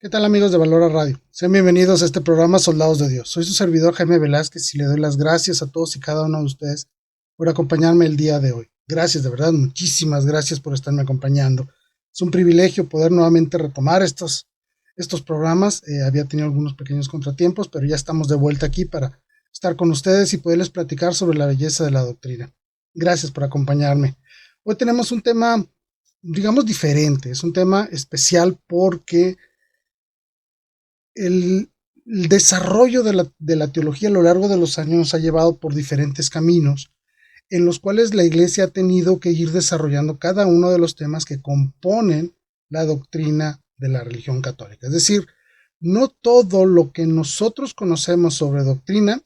¿Qué tal, amigos de Valora Radio? Sean bienvenidos a este programa Soldados de Dios. Soy su servidor Jaime Velázquez y le doy las gracias a todos y cada uno de ustedes por acompañarme el día de hoy. Gracias, de verdad, muchísimas gracias por estarme acompañando. Es un privilegio poder nuevamente retomar estos programas. Había tenido algunos pequeños contratiempos, pero ya estamos de vuelta aquí para estar con ustedes y poderles platicar sobre la belleza de la doctrina. Gracias por acompañarme. Hoy tenemos un tema, digamos, diferente. Es un tema especial porque el desarrollo de la teología a lo largo de los años nos ha llevado por diferentes caminos en los cuales la Iglesia ha tenido que ir desarrollando cada uno de los temas que componen la doctrina de la religión católica. Es decir, no todo lo que nosotros conocemos sobre doctrina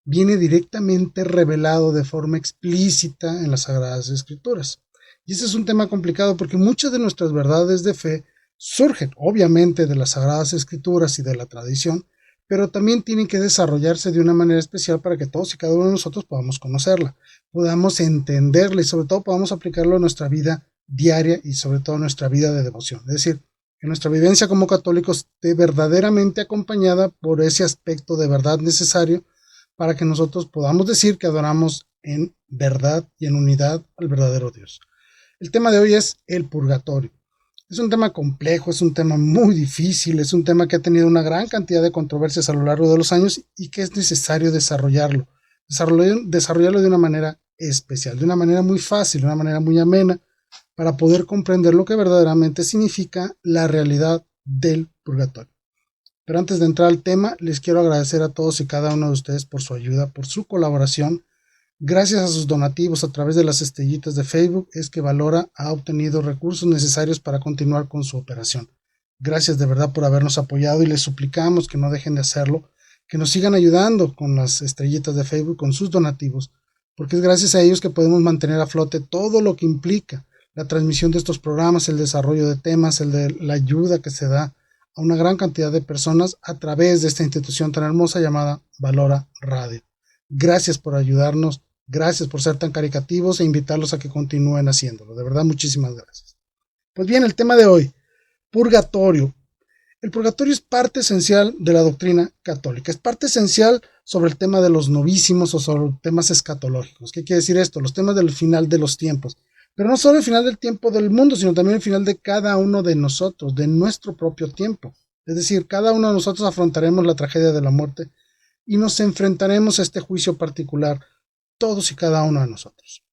viene directamente revelado de forma explícita en las Sagradas Escrituras. Y ese es un tema complicado porque muchas de nuestras verdades de fe surgen obviamente de las Sagradas Escrituras y de la tradición, pero también tienen que desarrollarse de una manera especial para que todos y cada uno de nosotros podamos conocerla, podamos entenderla y sobre todo podamos aplicarlo a nuestra vida diaria y sobre todo a nuestra vida de devoción. Es decir, que nuestra vivencia como católicos esté verdaderamente acompañada por ese aspecto de verdad necesario para que nosotros podamos decir que adoramos en verdad y en unidad al verdadero Dios. El tema de hoy es el purgatorio. Es un tema complejo, es un tema muy difícil, es un tema que ha tenido una gran cantidad de controversias a lo largo de los años y que es necesario desarrollarlo de una manera especial, de una manera muy fácil, de una manera muy amena, para poder comprender lo que verdaderamente significa la realidad del purgatorio. Pero antes de entrar al tema, les quiero agradecer a todos y cada uno de ustedes por su ayuda, por su colaboración. Gracias a sus donativos a través de las estrellitas de Facebook es que Valora ha obtenido recursos necesarios para continuar con su operación. Gracias de verdad por habernos apoyado y les suplicamos que no dejen de hacerlo, que nos sigan ayudando con las estrellitas de Facebook, con sus donativos, porque es gracias a ellos que podemos mantener a flote todo lo que implica la transmisión de estos programas, el desarrollo de temas, el de la ayuda que se da a una gran cantidad de personas a través de esta institución tan hermosa llamada Valora Radio. Gracias por ayudarnos. Gracias por ser tan caricativos e invitarlos a que continúen haciéndolo. De verdad, muchísimas gracias. Pues bien, el tema de hoy, purgatorio. El purgatorio es parte esencial de la doctrina católica. Es parte esencial sobre el tema de los novísimos o sobre temas escatológicos. ¿Qué quiere decir esto? Los temas del final de los tiempos. Pero no solo el final del tiempo del mundo, sino también el final de cada uno de nosotros, de nuestro propio tiempo. Es decir, cada uno de nosotros afrontaremos la tragedia de la muerte y nos enfrentaremos a este juicio particular, todos y cada uno de nosotros.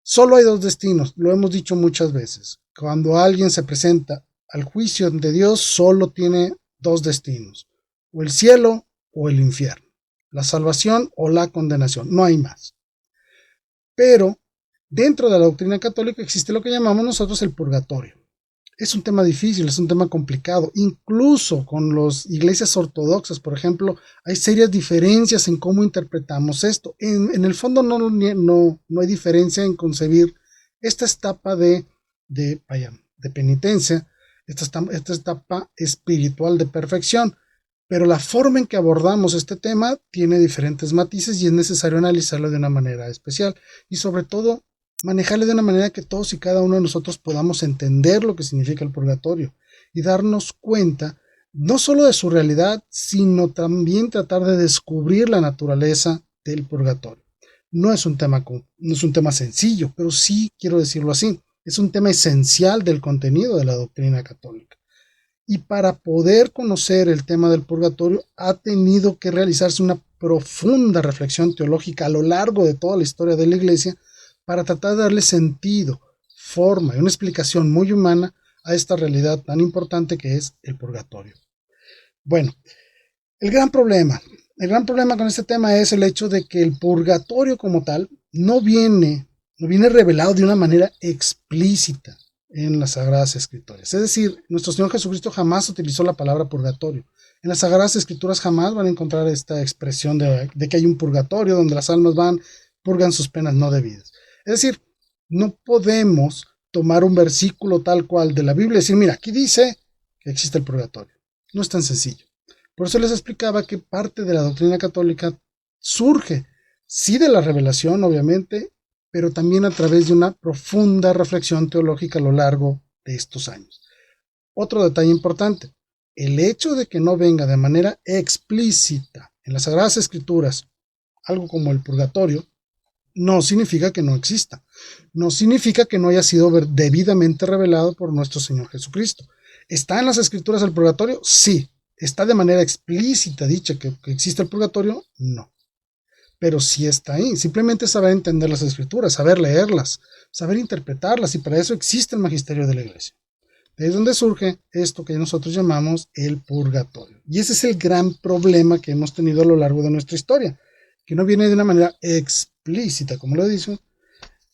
Solo hay dos destinos, lo hemos dicho muchas veces. Cuando alguien se presenta al juicio de Dios, solo tiene dos destinos, o el cielo o el infierno, la salvación o la condenación, no hay más. Pero dentro de la doctrina católica existe lo que llamamos nosotros el purgatorio. Es un tema difícil, es un tema complicado. Incluso con las iglesias ortodoxas, por ejemplo, hay serias diferencias en cómo interpretamos esto. En el fondo no hay diferencia en concebir esta etapa de penitencia, esta etapa espiritual de perfección. Pero la forma en que abordamos este tema tiene diferentes matices y es necesario analizarlo de una manera especial. Y sobre todo, manejarle de una manera que todos y cada uno de nosotros podamos entender lo que significa el purgatorio y darnos cuenta no solo de su realidad, sino también tratar de descubrir la naturaleza del purgatorio. No es un tema sencillo, pero sí quiero decirlo así, es un tema esencial del contenido de la doctrina católica. Y para poder conocer el tema del purgatorio ha tenido que realizarse una profunda reflexión teológica a lo largo de toda la historia de la Iglesia para tratar de darle sentido, forma y una explicación muy humana a esta realidad tan importante que es el purgatorio. Bueno, el gran problema con este tema es el hecho de que el purgatorio como tal no viene revelado de una manera explícita en las Sagradas Escrituras. Es decir, nuestro Señor Jesucristo jamás utilizó la palabra purgatorio. En las Sagradas Escrituras jamás van a encontrar esta expresión de que hay un purgatorio donde las almas purgan sus penas no debidas. Es decir, no podemos tomar un versículo tal cual de la Biblia y decir, mira, aquí dice que existe el purgatorio. No es tan sencillo. Por eso les explicaba que parte de la doctrina católica surge, sí de la revelación, obviamente, pero también a través de una profunda reflexión teológica a lo largo de estos años. Otro detalle importante, el hecho de que no venga de manera explícita en las Sagradas Escrituras algo como el purgatorio, no significa que no exista. No significa que no haya sido debidamente revelado por nuestro Señor Jesucristo. ¿Está en las Escrituras el purgatorio? Sí. ¿Está de manera explícita dicha que existe el purgatorio? No. Pero sí está ahí. Simplemente saber entender las Escrituras, saber leerlas, saber interpretarlas, y para eso existe el magisterio de la Iglesia. De ahí es donde surge esto que nosotros llamamos el purgatorio. Y ese es el gran problema que hemos tenido a lo largo de nuestra historia, que no viene de una manera explícita, como lo dice,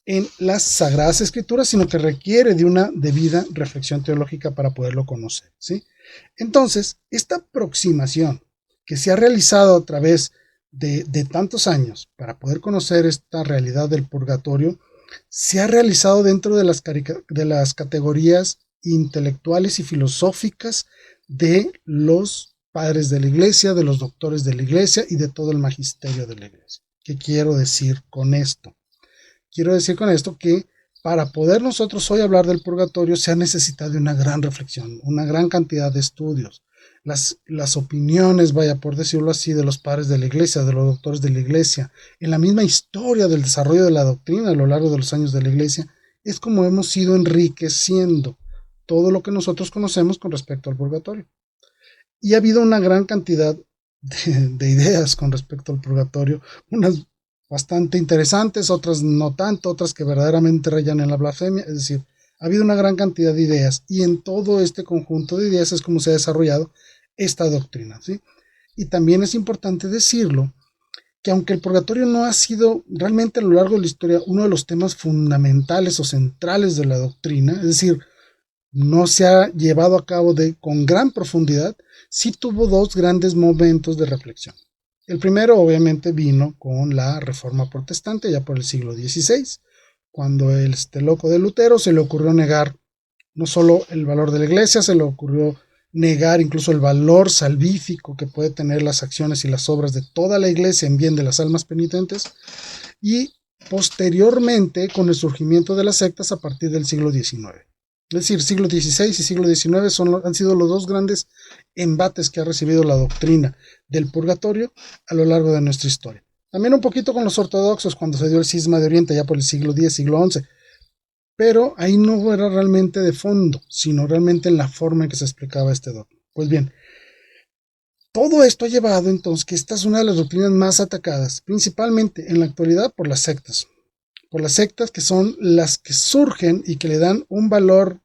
en las Sagradas Escrituras, sino que requiere de una debida reflexión teológica para poderlo conocer, ¿sí? Entonces, esta aproximación que se ha realizado a través de tantos años para poder conocer esta realidad del purgatorio, se ha realizado dentro de las categorías intelectuales y filosóficas de los padres de la Iglesia, de los doctores de la Iglesia y de todo el magisterio de la Iglesia. ¿Qué quiero decir con esto? Quiero decir con esto que para poder nosotros hoy hablar del purgatorio se ha necesitado de una gran reflexión, una gran cantidad de estudios. Las opiniones, vaya, por decirlo así, de los padres de la Iglesia, de los doctores de la Iglesia, en la misma historia del desarrollo de la doctrina a lo largo de los años de la Iglesia, es como hemos ido enriqueciendo todo lo que nosotros conocemos con respecto al purgatorio. Y ha habido una gran cantidad de ideas con respecto al purgatorio, unas bastante interesantes, otras no tanto, otras que verdaderamente rayan en la blasfemia. Es decir, ha habido una gran cantidad de ideas, y en todo este conjunto de ideas es como se ha desarrollado esta doctrina, ¿sí? Y también es importante decirlo, que aunque el purgatorio no ha sido realmente a lo largo de la historia uno de los temas fundamentales o centrales de la doctrina, es decir, no se ha llevado a cabo con gran profundidad, sí tuvo dos grandes momentos de reflexión. El primero obviamente vino con la Reforma Protestante ya por el siglo XVI, cuando este loco de Lutero se le ocurrió negar no solo el valor de la Iglesia, se le ocurrió negar incluso el valor salvífico que puede tener las acciones y las obras de toda la Iglesia en bien de las almas penitentes, y posteriormente con el surgimiento de las sectas a partir del siglo XIX. Es decir, siglo XVI y siglo XIX han sido los dos grandes embates que ha recibido la doctrina del purgatorio a lo largo de nuestra historia. También un poquito con los ortodoxos cuando se dio el cisma de Oriente ya por el siglo X, siglo XI, pero ahí no era realmente de fondo, sino realmente en la forma en que se explicaba este dogma. Pues bien, todo esto ha llevado entonces que esta es una de las doctrinas más atacadas, principalmente en la actualidad por las sectas que son las que surgen y que le dan un valor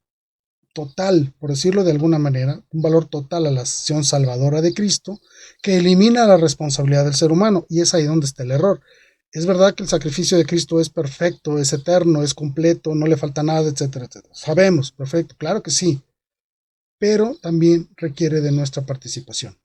total, por decirlo de alguna manera, un valor total a la acción salvadora de Cristo, que elimina la responsabilidad del ser humano, y es ahí donde está el error. Es verdad que el sacrificio de Cristo es perfecto, es eterno, es completo, no le falta nada, etcétera, etcétera. Sabemos, perfecto, claro que sí, pero también requiere de nuestra participación.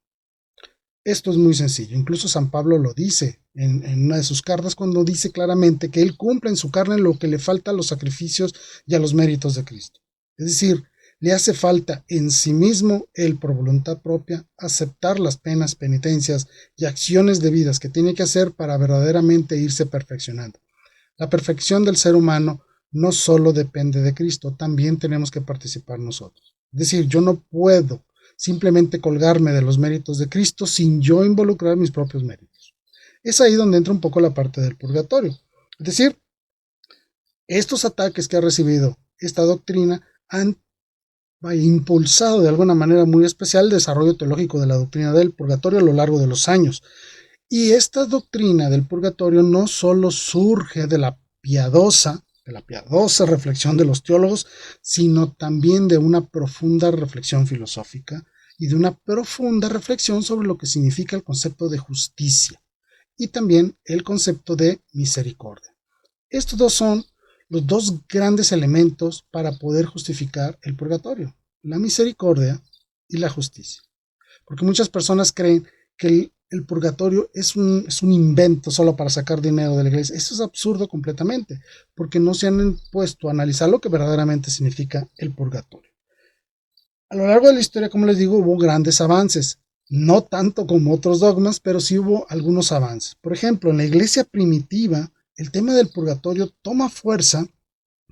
Esto es muy sencillo, incluso San Pablo lo dice en una de sus cartas cuando dice claramente que él cumple en su carne lo que le falta a los sacrificios y a los méritos de Cristo. Es decir, le hace falta en sí mismo, él por voluntad propia, aceptar las penas, penitencias y acciones debidas que tiene que hacer para verdaderamente irse perfeccionando. La perfección del ser humano no solo depende de Cristo, también tenemos que participar nosotros. Es decir, yo no puedo simplemente colgarme de los méritos de Cristo sin yo involucrar mis propios méritos. Es ahí donde entra un poco la parte del purgatorio. Es decir, estos ataques que ha recibido esta doctrina han impulsado de alguna manera muy especial el desarrollo teológico de la doctrina del purgatorio a lo largo de los años. Y esta doctrina del purgatorio no solo surge de la piadosa reflexión de los teólogos, sino también de una profunda reflexión filosófica y de una profunda reflexión sobre lo que significa el concepto de justicia y también el concepto de misericordia. Estos dos son los dos grandes elementos para poder justificar el purgatorio, la misericordia y la justicia. Porque muchas personas creen que el purgatorio es un invento solo para sacar dinero de la iglesia. Eso es absurdo completamente, porque no se han puesto a analizar lo que verdaderamente significa el purgatorio. A lo largo de la historia, como les digo, hubo grandes avances, no tanto como otros dogmas, pero sí hubo algunos avances. Por ejemplo, en la iglesia primitiva, el tema del purgatorio toma fuerza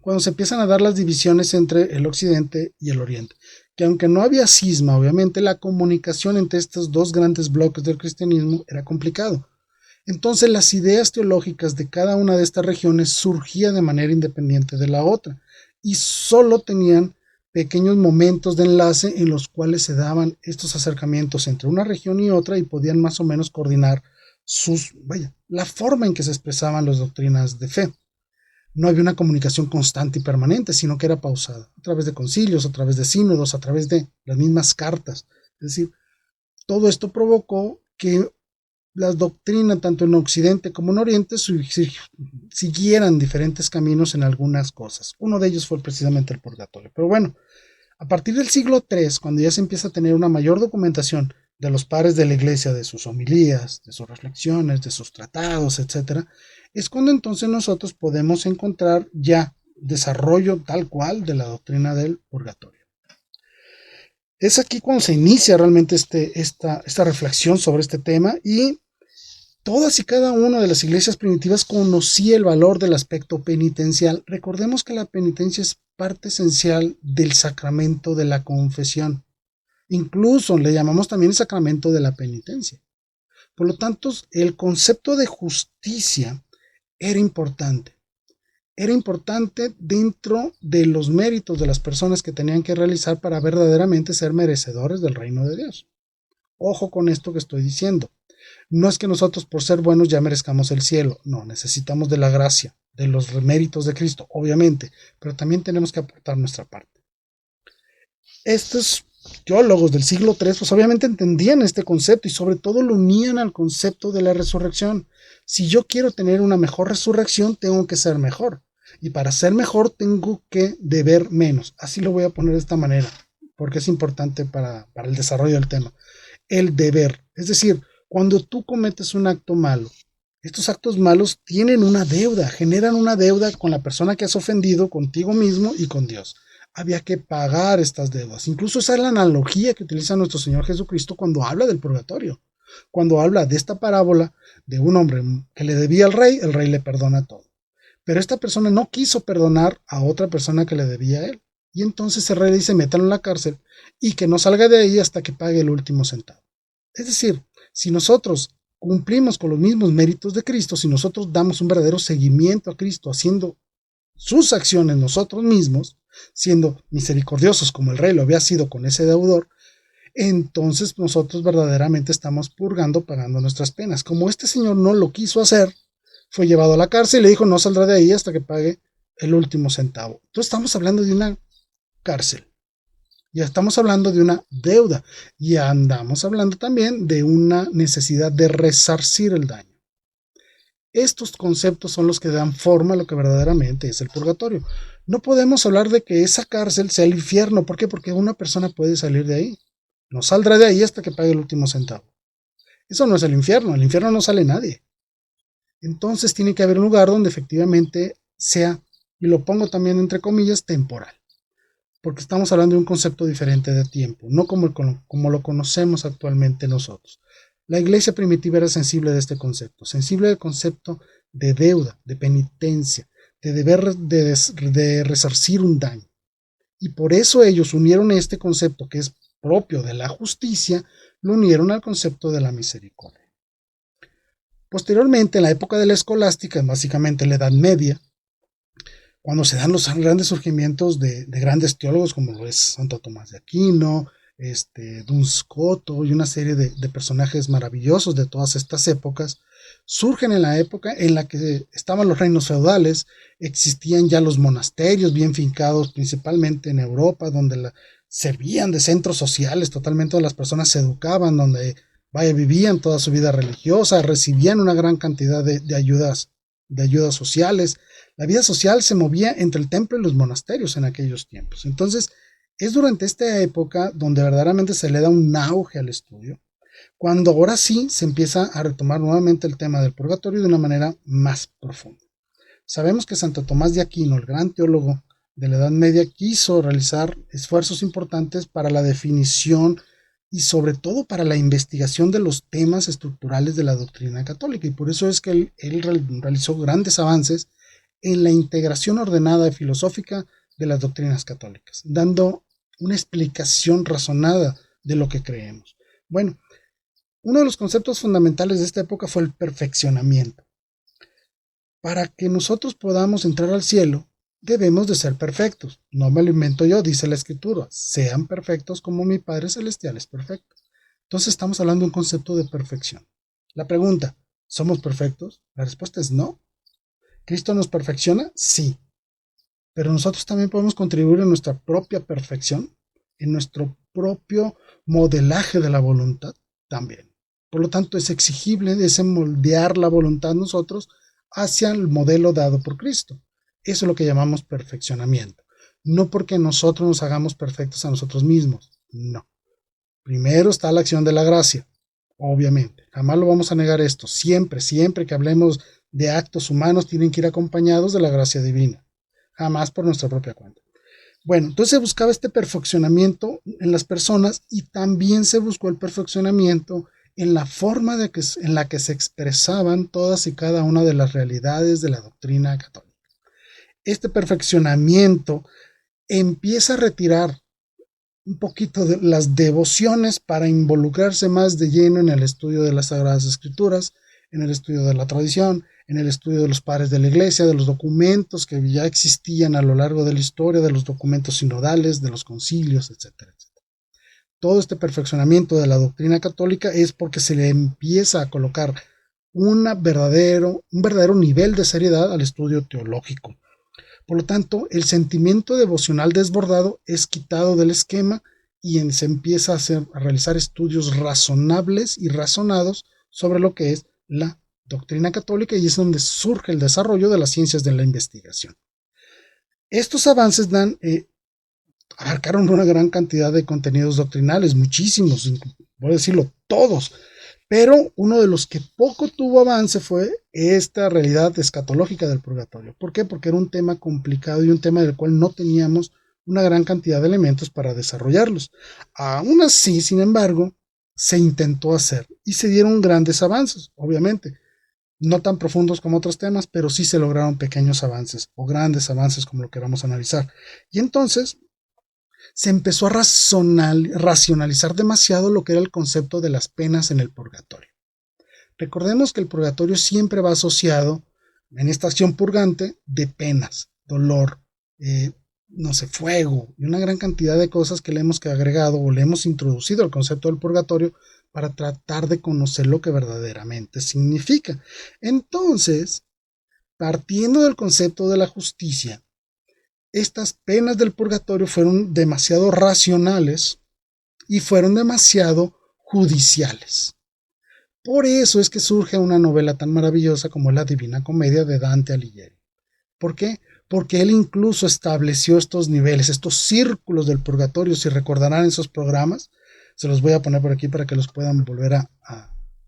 cuando se empiezan a dar las divisiones entre el occidente y el oriente. que aunque no había cisma, obviamente la comunicación entre estos dos grandes bloques del cristianismo era complicado. Entonces las ideas teológicas de cada una de estas regiones surgían de manera independiente de la otra y solo tenían pequeños momentos de enlace en los cuales se daban estos acercamientos entre una región y otra y podían más o menos coordinar la forma en que se expresaban las doctrinas de fe. No había una comunicación constante y permanente, sino que era pausada, a través de concilios, a través de sínodos, a través de las mismas cartas. Es decir, todo esto provocó que las doctrinas, tanto en Occidente como en Oriente, siguieran diferentes caminos en algunas cosas. Uno de ellos fue precisamente el purgatorio. Pero bueno, a partir del siglo III, cuando ya se empieza a tener una mayor documentación de los padres de la Iglesia, de sus homilías, de sus reflexiones, de sus tratados, etc., es cuando entonces nosotros podemos encontrar ya desarrollo tal cual de la doctrina del purgatorio. Es aquí cuando se inicia realmente esta reflexión sobre este tema, y todas y cada una de las iglesias primitivas conocía el valor del aspecto penitencial. Recordemos que la penitencia es parte esencial del sacramento de la confesión. Incluso le llamamos también el sacramento de la penitencia. Por lo tanto, el concepto de justicia era importante. Era importante dentro de los méritos de las personas que tenían que realizar para verdaderamente ser merecedores del reino de Dios. Ojo con esto que estoy diciendo. No es que nosotros por ser buenos ya merezcamos el cielo. No, necesitamos de la gracia, de los méritos de Cristo, obviamente, pero también tenemos que aportar nuestra parte. Estos teólogos del siglo III pues obviamente entendían este concepto y sobre todo lo unían al concepto de la resurrección. Si yo quiero tener una mejor resurrección, tengo que ser mejor. Y para ser mejor tengo que deber menos. Así lo voy a poner de esta manera, porque es importante para el desarrollo del tema. El deber. Es decir, cuando tú cometes un acto malo, estos actos malos tienen una deuda, generan una deuda con la persona que has ofendido, contigo mismo y con Dios. Había que pagar estas deudas. Incluso esa es la analogía que utiliza nuestro Señor Jesucristo cuando habla del purgatorio. Cuando habla de esta parábola de un hombre que le debía al rey, el rey le perdona todo. Pero esta persona no quiso perdonar a otra persona que le debía a él. Y entonces el rey le dice, métalo en la cárcel y que no salga de ahí hasta que pague el último centavo. Es decir, si nosotros cumplimos con los mismos méritos de Cristo, si nosotros damos un verdadero seguimiento a Cristo, haciendo sus acciones nosotros mismos, siendo misericordiosos como el rey lo había sido con ese deudor, entonces nosotros verdaderamente estamos purgando, pagando nuestras penas. Como este señor no lo quiso hacer, fue llevado a la cárcel y le dijo no saldrá de ahí hasta que pague el último centavo. Entonces estamos hablando de una cárcel, ya estamos hablando de una deuda y andamos hablando también de una necesidad de resarcir el daño. Estos conceptos son los que dan forma a lo que verdaderamente es el purgatorio. No podemos hablar de que esa cárcel sea el infierno. ¿Por qué? Porque una persona puede salir de ahí. No saldrá de ahí hasta que pague el último centavo. Eso no es el infierno. El infierno no sale nadie. Entonces tiene que haber un lugar donde efectivamente sea, y lo pongo también entre comillas, temporal. Porque estamos hablando de un concepto diferente de tiempo, no como lo conocemos actualmente nosotros. La iglesia primitiva era sensible de este concepto, sensible del concepto de deuda, de penitencia, de deber de resarcir un daño. Y por eso ellos unieron este concepto que es propio de la justicia, lo unieron al concepto de la misericordia. Posteriormente, en la época de la escolástica, básicamente en la Edad Media, cuando se dan los grandes surgimientos de grandes teólogos como lo es Santo Tomás de Aquino, Duns Scoto y una serie de personajes maravillosos de todas estas épocas, surgen en la época en la que estaban los reinos feudales, existían ya los monasterios bien fincados principalmente en Europa, donde servían de centros sociales totalmente, donde las personas se educaban, donde vivían toda su vida religiosa, recibían una gran cantidad de ayudas sociales. La vida social se movía entre el templo y los monasterios en aquellos tiempos. Entonces, es durante esta época donde verdaderamente se le da un auge al estudio, cuando ahora sí se empieza a retomar nuevamente el tema del purgatorio de una manera más profunda. Sabemos que Santo Tomás de Aquino, el gran teólogo de la Edad Media, quiso realizar esfuerzos importantes para la definición y sobre todo para la investigación de los temas estructurales de la doctrina católica, y por eso es que él realizó grandes avances en la integración ordenada y filosófica de las doctrinas católicas, dando una explicación razonada de lo que creemos. Bueno, uno de los conceptos fundamentales de esta época fue el perfeccionamiento. Para que nosotros podamos entrar al cielo, debemos de ser perfectos. No me lo invento yo, dice la Escritura. Sean perfectos como mi Padre Celestial es perfecto. Entonces estamos hablando de un concepto de perfección. La pregunta, ¿somos perfectos? La respuesta es no. ¿Cristo nos perfecciona? Sí. Pero nosotros también podemos contribuir en nuestra propia perfección, en nuestro propio modelaje de la voluntad también. Por lo tanto, es exigible ese moldear la voluntad nosotros hacia el modelo dado por Cristo. Eso es lo que llamamos perfeccionamiento. No porque nosotros nos hagamos perfectos a nosotros mismos, no. Primero está la acción de la gracia, obviamente. Jamás lo vamos a negar esto. Siempre, siempre que hablemos de actos humanos tienen que ir acompañados de la gracia divina. Jamás por nuestra propia cuenta. Bueno, entonces se buscaba este perfeccionamiento en las personas y también se buscó el perfeccionamiento en la forma en la que se expresaban todas y cada una de las realidades de la doctrina católica. Este perfeccionamiento empieza a retirar un poquito de las devociones para involucrarse más de lleno en el estudio de las Sagradas Escrituras, en el estudio de la tradición, en el estudio de los padres de la Iglesia, de los documentos que ya existían a lo largo de la historia, de los documentos sinodales, de los concilios, etcétera, etcétera. Todo este perfeccionamiento de la doctrina católica es porque se le empieza a colocar un verdadero nivel de seriedad al estudio teológico. Por lo tanto, el sentimiento devocional desbordado es quitado del esquema y se empieza a realizar estudios razonables y razonados sobre lo que es la doctrina católica, y es donde surge el desarrollo de las ciencias de la investigación. Estos avances abarcaron una gran cantidad de contenidos doctrinales, muchísimos, voy a decirlo, todos, pero uno de los que poco tuvo avance fue esta realidad escatológica del purgatorio. ¿Por qué? Porque era un tema complicado y un tema del cual no teníamos una gran cantidad de elementos para desarrollarlos. Aún así, sin embargo, se intentó hacer y se dieron grandes avances, obviamente. No tan profundos como otros temas, pero sí se lograron pequeños avances o grandes avances, como lo queramos analizar. Y entonces se empezó a racionalizar demasiado lo que era el concepto de las penas en el purgatorio. Recordemos que el purgatorio siempre va asociado en esta acción purgante de penas, dolor, fuego y una gran cantidad de cosas que le hemos agregado o le hemos introducido al concepto del purgatorio para tratar de conocer lo que verdaderamente significa. Entonces, partiendo del concepto de la justicia, estas penas del purgatorio fueron demasiado racionales y fueron demasiado judiciales. Por eso es que surge una novela tan maravillosa como La Divina Comedia de Dante Alighieri. ¿Por qué? Porque él incluso estableció estos niveles, estos círculos del purgatorio. Si recordarán esos programas, se los voy a poner por aquí para que los puedan volver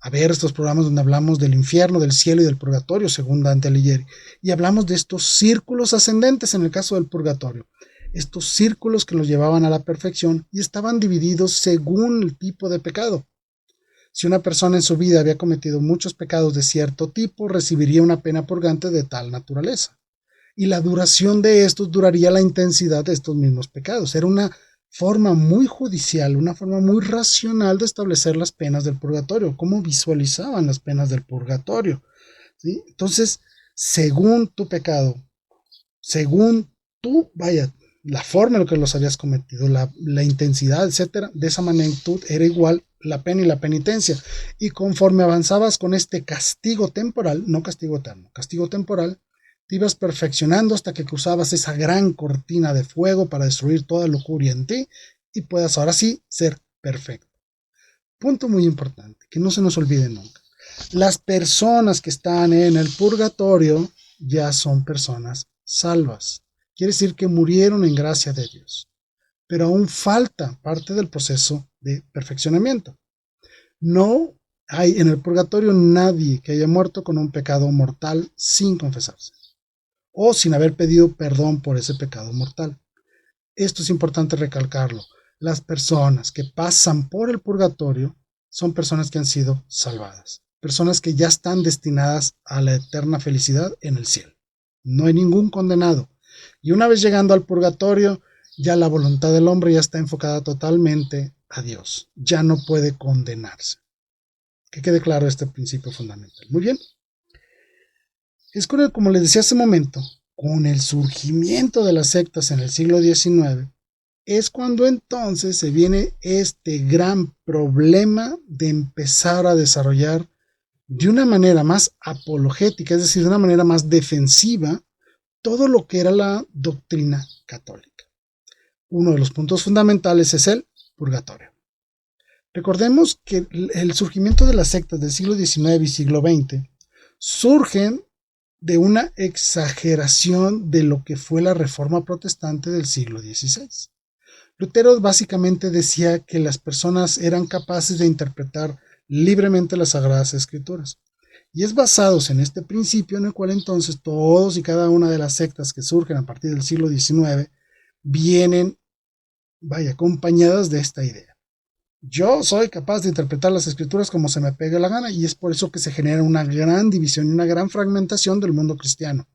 a ver, estos programas donde hablamos del infierno, del cielo y del purgatorio, según Dante Alighieri. Y hablamos de estos círculos ascendentes en el caso del purgatorio. Estos círculos que los llevaban a la perfección y estaban divididos según el tipo de pecado. Si una persona en su vida había cometido muchos pecados de cierto tipo, recibiría una pena purgante de tal naturaleza. Y la duración de estos duraría la intensidad de estos mismos pecados. Era una forma muy judicial, una forma muy racional de establecer las penas del purgatorio, cómo visualizaban las penas del purgatorio, ¿sí? Entonces, según tu pecado, según la forma en la que los habías cometido, la intensidad, etcétera, de esa magnitud era igual la pena y la penitencia. Y conforme avanzabas con este castigo temporal, no castigo eterno, castigo temporal, te ibas perfeccionando hasta que cruzabas esa gran cortina de fuego para destruir toda lujuria en ti y puedas ahora sí ser perfecto. Punto muy importante, que no se nos olvide nunca. Las personas que están en el purgatorio ya son personas salvas. Quiere decir que murieron en gracia de Dios. Pero aún falta parte del proceso de perfeccionamiento. No hay en el purgatorio nadie que haya muerto con un pecado mortal sin confesarse o sin haber pedido perdón por ese pecado mortal. Esto es importante recalcarlo. Las personas que pasan por el purgatorio son personas que han sido salvadas, personas que ya están destinadas a la eterna felicidad en el cielo. No hay ningún condenado. Y una vez llegando al purgatorio, Ya la voluntad del hombre ya está enfocada totalmente a Dios, ya no puede condenarse. Que quede claro este principio fundamental. Muy bien. Es como les decía hace un momento, con el surgimiento de las sectas en el siglo XIX, es cuando entonces se viene este gran problema de empezar a desarrollar de una manera más apologética, es decir, de una manera más defensiva, todo lo que era la doctrina católica. Uno de los puntos fundamentales es el purgatorio. Recordemos que el surgimiento de las sectas del siglo XIX y siglo XX surgen de una exageración de lo que fue la reforma protestante del siglo XVI. Lutero básicamente decía que las personas eran capaces de interpretar libremente las Sagradas Escrituras. Y es basados en este principio en el cual entonces todos y cada una de las sectas que surgen a partir del siglo XIX vienen, acompañadas de esta idea. Yo soy capaz de interpretar las escrituras como se me pegue la gana, y es por eso que se genera una gran división y una gran fragmentación del mundo cristiano.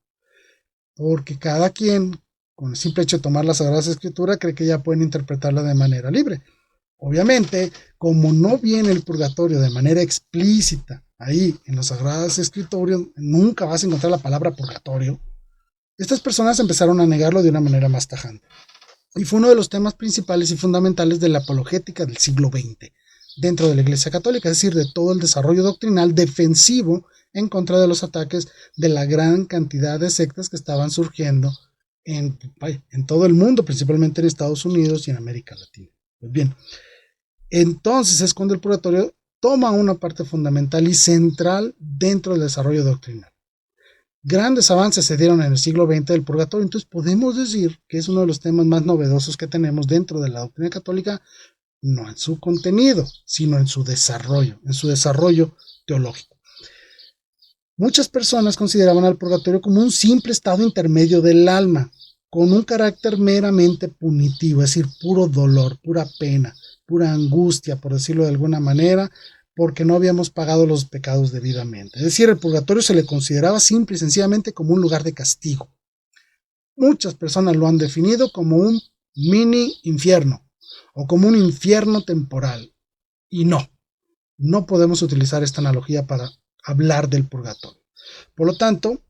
Porque cada quien, con el simple hecho de tomar las Sagradas Escrituras, cree que ya pueden interpretarla de manera libre. Obviamente, como no viene el purgatorio de manera explícita ahí en las Sagradas Escrituras, nunca vas a encontrar la palabra purgatorio. Estas personas empezaron a negarlo de una manera más tajante. Y fue uno de los temas principales y fundamentales de la apologética del siglo XX dentro de la Iglesia Católica, es decir, de todo el desarrollo doctrinal defensivo en contra de los ataques de la gran cantidad de sectas que estaban surgiendo en todo el mundo, principalmente en Estados Unidos y en América Latina. Pues bien, entonces es cuando el purgatorio toma una parte fundamental y central dentro del desarrollo doctrinal. Grandes avances se dieron en el siglo XX del purgatorio, entonces podemos decir que es uno de los temas más novedosos que tenemos dentro de la doctrina católica, no en su contenido, sino en su desarrollo teológico. Muchas personas consideraban al purgatorio como un simple estado intermedio del alma, con un carácter meramente punitivo, es decir, puro dolor, pura pena, pura angustia, por decirlo de alguna manera, porque no habíamos pagado los pecados debidamente. Es decir, el purgatorio se le consideraba simple y sencillamente como un lugar de castigo. Muchas personas lo han definido como un mini infierno o como un infierno temporal. Y no podemos utilizar esta analogía para hablar del purgatorio. Por lo tanto,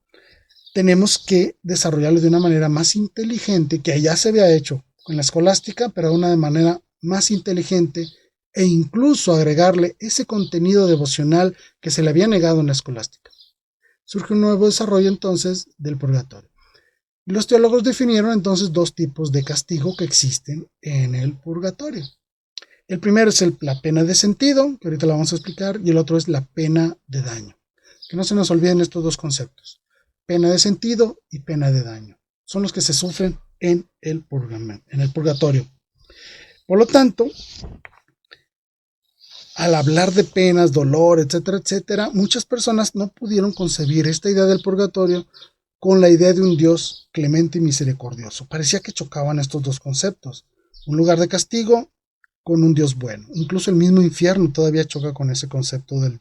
tenemos que desarrollarlo de una manera más inteligente, que ya se había hecho con la escolástica, pero de una manera más inteligente, e incluso agregarle ese contenido devocional que se le había negado en la escolástica. Surge un nuevo desarrollo entonces del purgatorio. Y los teólogos definieron entonces dos tipos de castigo que existen en el purgatorio. El primero es la pena de sentido, que ahorita la vamos a explicar, y el otro es la pena de daño. Que no se nos olviden estos dos conceptos. Pena de sentido y pena de daño. Son los que se sufren en el purgatorio. Por lo tanto, al hablar de penas, dolor, etcétera, etcétera, muchas personas no pudieron concebir esta idea del purgatorio con la idea de un Dios clemente y misericordioso. Parecía que chocaban estos dos conceptos. Un lugar de castigo con un Dios bueno. Incluso el mismo infierno todavía choca con ese concepto de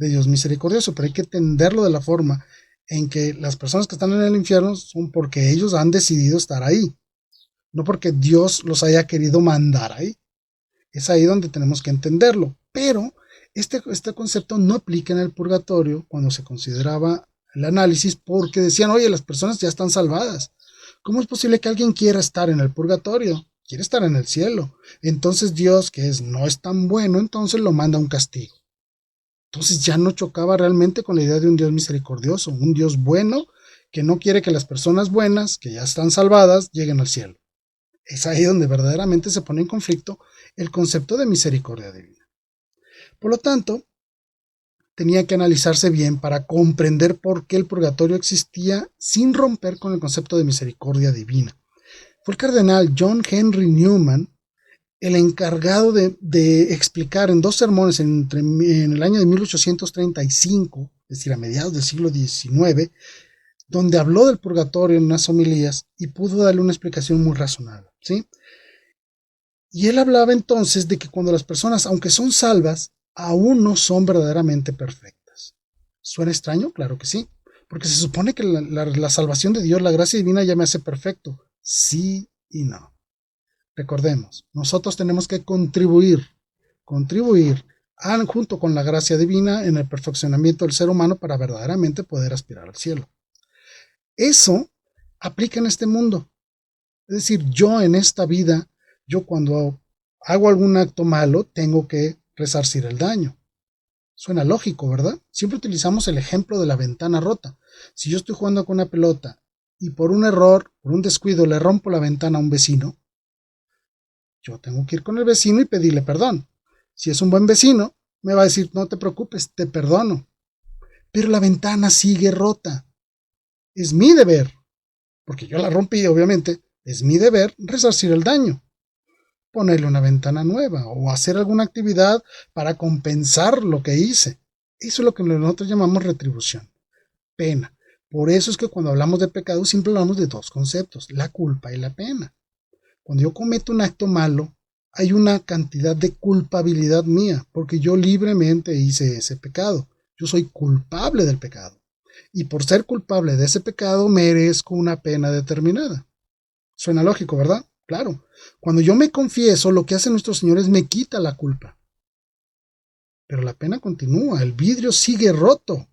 Dios misericordioso, pero hay que entenderlo de la forma en que las personas que están en el infierno son porque ellos han decidido estar ahí, no porque Dios los haya querido mandar ahí. Es ahí donde tenemos que entenderlo. Pero este concepto no aplica en el purgatorio cuando se consideraba el análisis, porque decían, oye, las personas ya están salvadas. ¿Cómo es posible que alguien quiera estar en el purgatorio? Quiere estar en el cielo. Entonces Dios, no es tan bueno, entonces lo manda un castigo. Entonces ya no chocaba realmente con la idea de un Dios misericordioso, un Dios bueno que no quiere que las personas buenas, que ya están salvadas, lleguen al cielo. Es ahí donde verdaderamente se pone en conflicto el concepto de misericordia divina. Por lo tanto, tenía que analizarse bien para comprender por qué el purgatorio existía sin romper con el concepto de misericordia divina. Fue el cardenal John Henry Newman el encargado de explicar en dos sermones en el año de 1835, es decir, a mediados del siglo XIX, donde habló del purgatorio en unas homilías y pudo darle una explicación muy razonable, ¿sí? Y él hablaba entonces de que cuando las personas, aunque son salvas, aún no son verdaderamente perfectas. ¿Suena extraño? Claro que sí, porque se supone que la salvación de Dios, la gracia divina ya me hace perfecto. Sí y no. Recordemos, nosotros tenemos que contribuir junto con la gracia divina en el perfeccionamiento del ser humano para verdaderamente poder aspirar al cielo. Eso aplica en este mundo. Es decir, yo en esta vida, yo cuando hago algún acto malo, tengo que resarcir el daño. Suena lógico, ¿verdad? Siempre utilizamos el ejemplo de la ventana rota. Si yo estoy jugando con una pelota y por un error, por un descuido, le rompo la ventana a un vecino, yo tengo que ir con el vecino y pedirle perdón. Si es un buen vecino, me va a decir, no te preocupes, te perdono. Pero la ventana sigue rota. Es mi deber, porque yo la rompí, obviamente, es mi deber resarcir el daño. Ponerle una ventana nueva o hacer alguna actividad para compensar lo que hice. Eso es lo que nosotros llamamos retribución, pena. Por eso es que cuando hablamos de pecado siempre hablamos de dos conceptos, la culpa y la pena. Cuando yo cometo un acto malo, hay una cantidad de culpabilidad mía, porque yo libremente hice ese pecado. Yo soy culpable del pecado. Y por ser culpable de ese pecado merezco una pena determinada. Suena lógico, ¿verdad? Claro. Cuando yo me confieso, lo que hace nuestro Señor es me quita la culpa. Pero la pena continúa, el vidrio sigue roto.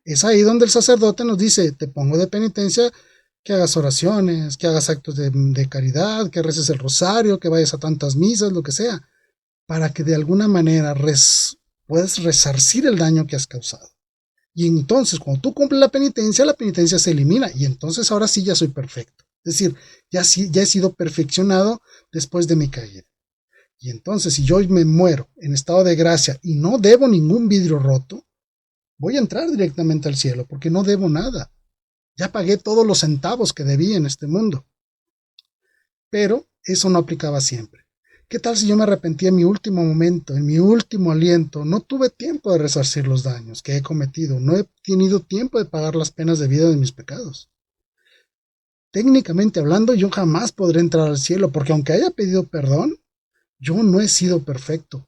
Es ahí donde el sacerdote nos dice, te pongo de penitencia que hagas oraciones, que hagas actos de caridad, que reces el rosario, que vayas a tantas misas, lo que sea, para que de alguna manera puedas resarcir el daño que has causado. Y entonces, cuando tú cumples la penitencia se elimina, y entonces ahora sí ya soy perfecto. Es decir, ya he sido perfeccionado después de mi caída. Y entonces, si yo me muero en estado de gracia y no debo ningún vidrio roto, voy a entrar directamente al cielo, porque no debo nada. Ya pagué todos los centavos que debía en este mundo. Pero eso no aplicaba siempre. ¿Qué tal si yo me arrepentí en mi último momento, en mi último aliento? No tuve tiempo de resarcir los daños que he cometido. No he tenido tiempo de pagar las penas de vida de mis pecados. Técnicamente hablando, yo jamás podré entrar al cielo, porque aunque haya pedido perdón, yo no he sido perfecto.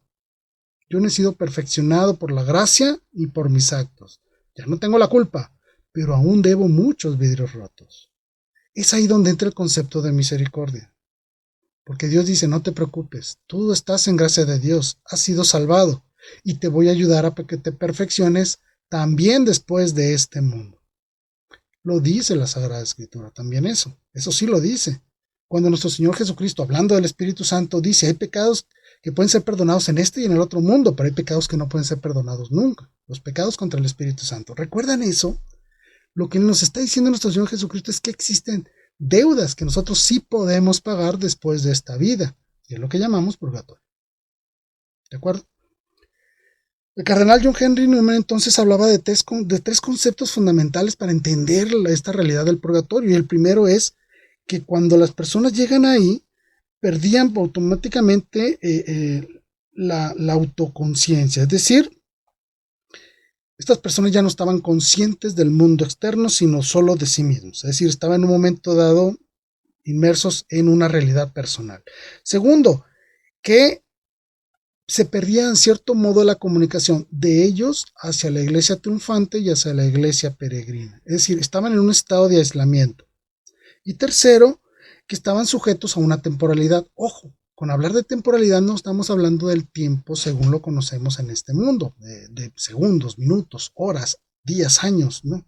Yo no he sido perfeccionado por la gracia y por mis actos. Ya no tengo la culpa, pero aún debo muchos vidrios rotos. Es ahí donde entra el concepto de misericordia. Porque Dios dice, no te preocupes, tú estás en gracia de Dios, has sido salvado, y te voy a ayudar a que te perfecciones también después de este mundo. Lo dice la Sagrada Escritura, también eso sí lo dice. Cuando nuestro Señor Jesucristo, hablando del Espíritu Santo, dice, hay pecados que pueden ser perdonados en este y en el otro mundo, pero hay pecados que no pueden ser perdonados nunca, los pecados contra el Espíritu Santo. ¿Recuerdan eso? Lo que nos está diciendo nuestro Señor Jesucristo es que existen deudas que nosotros sí podemos pagar después de esta vida, y es lo que llamamos purgatorio. ¿De acuerdo? El cardenal John Henry Newman entonces hablaba de tres conceptos fundamentales para entender esta realidad del purgatorio, y el primero es que cuando las personas llegan ahí, perdían automáticamente la autoconciencia, es decir, estas personas ya no estaban conscientes del mundo externo, sino solo de sí mismos. Es decir, estaban en un momento dado inmersos en una realidad personal. Segundo, que se perdía en cierto modo la comunicación de ellos hacia la iglesia triunfante y hacia la iglesia peregrina. Es decir, estaban en un estado de aislamiento. Y tercero, que estaban sujetos a una temporalidad. Ojo, con hablar de temporalidad no estamos hablando del tiempo según lo conocemos en este mundo, de segundos, minutos, horas, días, años, ¿no?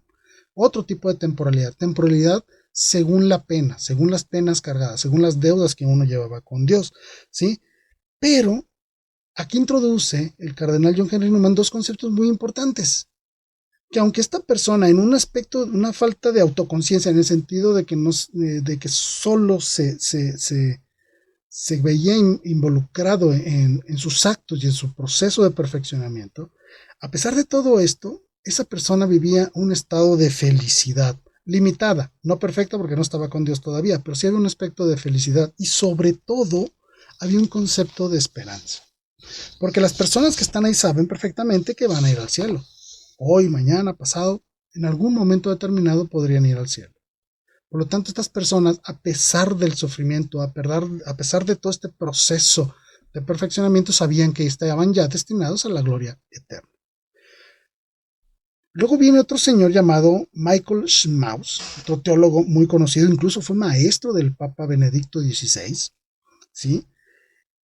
Otro tipo de temporalidad según la pena, según las penas cargadas, según las deudas que uno llevaba con Dios, ¿sí? Pero aquí introduce el cardenal John Henry Newman dos conceptos muy importantes, que aunque esta persona en un aspecto, una falta de autoconciencia, en el sentido de que solo se veía involucrado en sus actos y en su proceso de perfeccionamiento, a pesar de todo esto, esa persona vivía un estado de felicidad limitada, no perfecta porque no estaba con Dios todavía, pero sí había un aspecto de felicidad y sobre todo había un concepto de esperanza. Porque las personas que están ahí saben perfectamente que van a ir al cielo. Hoy, mañana, pasado, en algún momento determinado podrían ir al cielo. Por lo tanto, estas personas, a pesar del sufrimiento, a pesar de todo este proceso de perfeccionamiento, sabían que estaban ya destinados a la gloria eterna. Luego viene otro señor llamado Michael Schmaus, otro teólogo muy conocido, incluso fue maestro del Papa Benedicto XVI. ¿sí?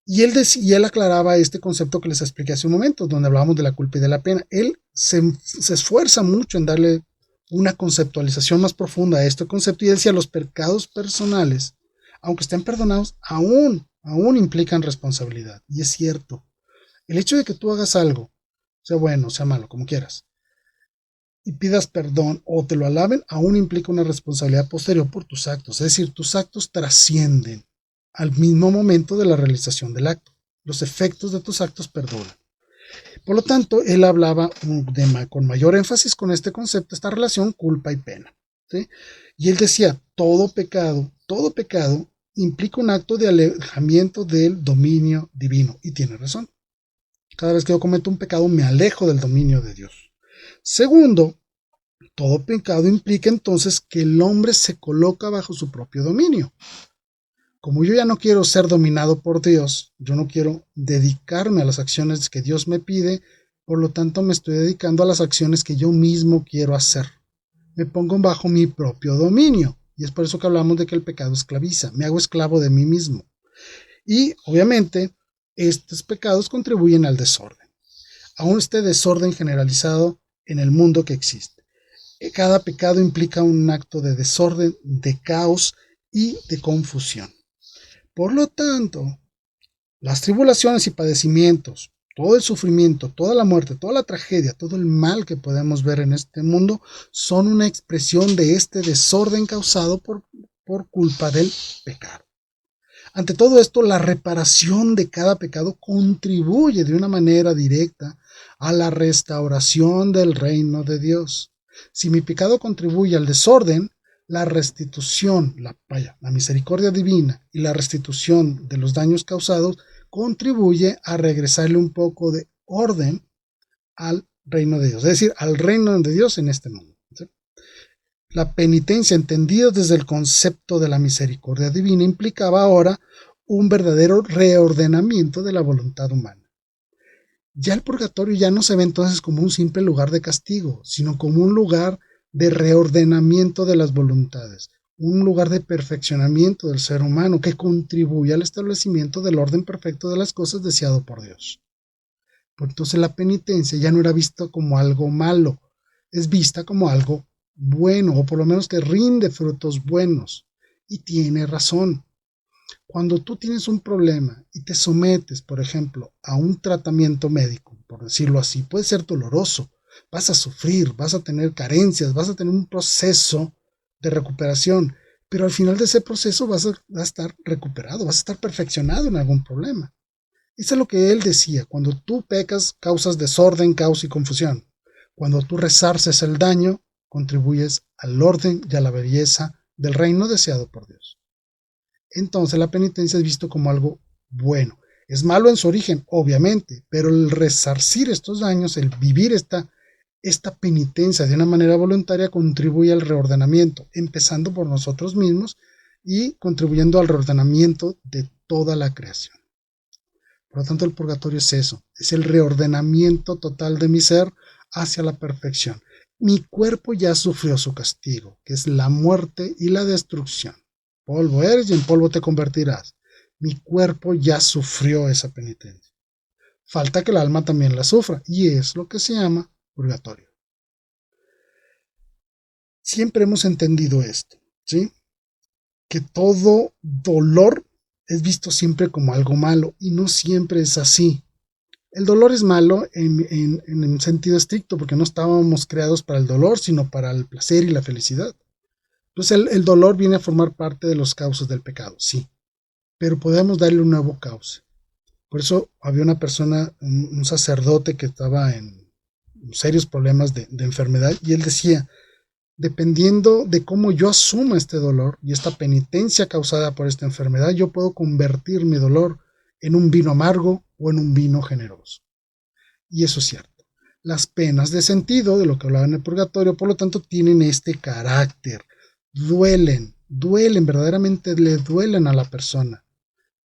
Y él aclaraba este concepto que les expliqué hace un momento, donde hablábamos de la culpa y de la pena. Él se esfuerza mucho en darle una conceptualización más profunda a este concepto, y él decía: los pecados personales, aunque estén perdonados, aún implican responsabilidad. Y es cierto. El hecho de que tú hagas algo, sea bueno, sea malo, como quieras, y pidas perdón o te lo alaben, aún implica una responsabilidad posterior por tus actos. Es decir, tus actos trascienden al mismo momento de la realización del acto. Los efectos de tus actos perduran. Por lo tanto, él hablaba con mayor énfasis con este concepto, esta relación culpa y pena, ¿sí? Y él decía: todo pecado implica un acto de alejamiento del dominio divino. Y tiene razón. Cada vez que yo cometo un pecado, me alejo del dominio de Dios. Segundo, todo pecado implica entonces que el hombre se coloca bajo su propio dominio. Como yo ya no quiero ser dominado por Dios, yo no quiero dedicarme a las acciones que Dios me pide, por lo tanto me estoy dedicando a las acciones que yo mismo quiero hacer. Me pongo bajo mi propio dominio. Y es por eso que hablamos de que el pecado esclaviza. Me hago esclavo de mí mismo. Y obviamente estos pecados contribuyen al desorden. Aún este desorden generalizado en el mundo que existe. Cada pecado implica un acto de desorden, de caos y de confusión. Por lo tanto, las tribulaciones y padecimientos, todo el sufrimiento, toda la muerte, toda la tragedia, todo el mal que podemos ver en este mundo son una expresión de este desorden causado por culpa del pecado. Ante todo esto, la reparación de cada pecado contribuye de una manera directa a la restauración del reino de Dios. Si mi pecado contribuye al desorden, la restitución, la misericordia divina y la restitución de los daños causados contribuye a regresarle un poco de orden al reino de Dios, es decir, al reino de Dios en este mundo. ¿Sí? La penitencia, entendida desde el concepto de la misericordia divina, implicaba ahora un verdadero reordenamiento de la voluntad humana. Ya el purgatorio ya no se ve entonces como un simple lugar de castigo, sino como un lugar de reordenamiento de las voluntades, un lugar de perfeccionamiento del ser humano que contribuye al establecimiento del orden perfecto de las cosas deseado por Dios. Por entonces la penitencia ya no era vista como algo malo, es vista como algo bueno, o por lo menos que rinde frutos buenos. Y tiene razón. Cuando tú tienes un problema y te sometes, por ejemplo, a un tratamiento médico, por decirlo así, puede ser doloroso, vas a sufrir, vas a tener carencias, vas a tener un proceso de recuperación, pero al final de ese proceso vas a estar recuperado, vas a estar perfeccionado en algún problema. Eso es lo que él decía: cuando tú pecas, causas desorden, caos y confusión. Cuando tú resarces el daño, contribuyes al orden y a la belleza del reino deseado por Dios. Entonces la penitencia es visto como algo bueno. Es malo en su origen, obviamente, pero el resarcir estos daños, el vivir esta penitencia de una manera voluntaria, contribuye al reordenamiento, empezando por nosotros mismos y contribuyendo al reordenamiento de toda la creación. Por lo tanto, el purgatorio es eso, es el reordenamiento total de mi ser hacia la perfección. Mi cuerpo ya sufrió su castigo, que es la muerte y la destrucción. Polvo eres y en polvo te convertirás. Mi cuerpo ya sufrió esa penitencia. Falta que el alma también la sufra, y es lo que se llama purgatorio. Siempre hemos entendido esto, ¿sí? Que todo dolor es visto siempre como algo malo, y no siempre es así. El dolor es malo en un sentido estricto, porque no estábamos creados para el dolor, sino para el placer y la felicidad. Entonces el dolor viene a formar parte de los causas del pecado, sí, pero podemos darle un nuevo cauce. Por eso había una persona, un sacerdote que estaba en serios problemas de enfermedad, y él decía: dependiendo de cómo yo asuma este dolor y esta penitencia causada por esta enfermedad, yo puedo convertir mi dolor en un vino amargo o en un vino generoso. Y eso es cierto. Las penas de sentido, de lo que hablaba en el purgatorio, por lo tanto, tienen este carácter. Duelen, verdaderamente le duelen a la persona.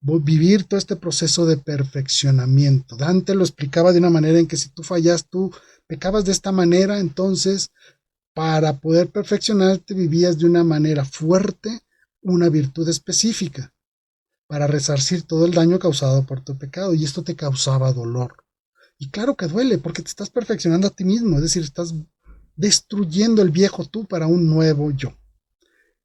Vivir todo este proceso de perfeccionamiento. Dante lo explicaba de una manera en que si tú fallas, tú pecabas de esta manera, entonces para poder perfeccionarte vivías de una manera fuerte una virtud específica. para resarcir todo el daño causado por tu pecado, y esto te causaba dolor. Y claro que duele, porque te estás perfeccionando a ti mismo, es decir, estás destruyendo el viejo tú para un nuevo yo.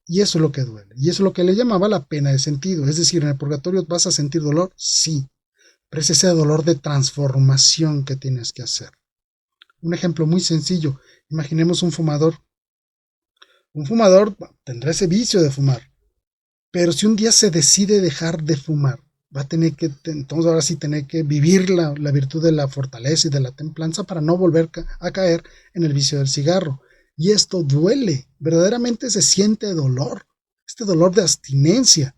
Y eso es lo que duele, y eso es lo que le llamaba la pena de sentido. Es decir, en el purgatorio vas a sentir dolor, sí, pero es ese dolor de transformación que tienes que hacer. Un ejemplo muy sencillo, imaginemos un fumador. Un fumador tendrá ese vicio de fumar, pero si un día se decide dejar de fumar, va a tener que, entonces ahora sí, tener que vivir la virtud de la fortaleza y de la templanza para no volver a caer en el vicio del cigarro. Y esto duele, verdaderamente se siente dolor, este dolor de abstinencia.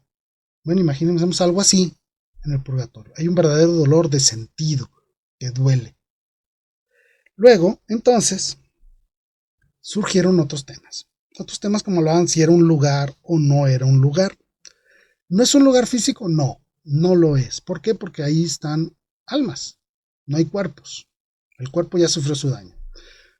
Bueno, imaginemos algo así en el purgatorio. Hay un verdadero dolor de sentido que duele. Luego, entonces, surgieron otros temas. Otros temas como hablaban si era un lugar o no era un lugar. ¿No es un lugar físico? No, no lo es. ¿Por qué? Porque ahí están almas, no hay cuerpos. El cuerpo ya sufrió su daño.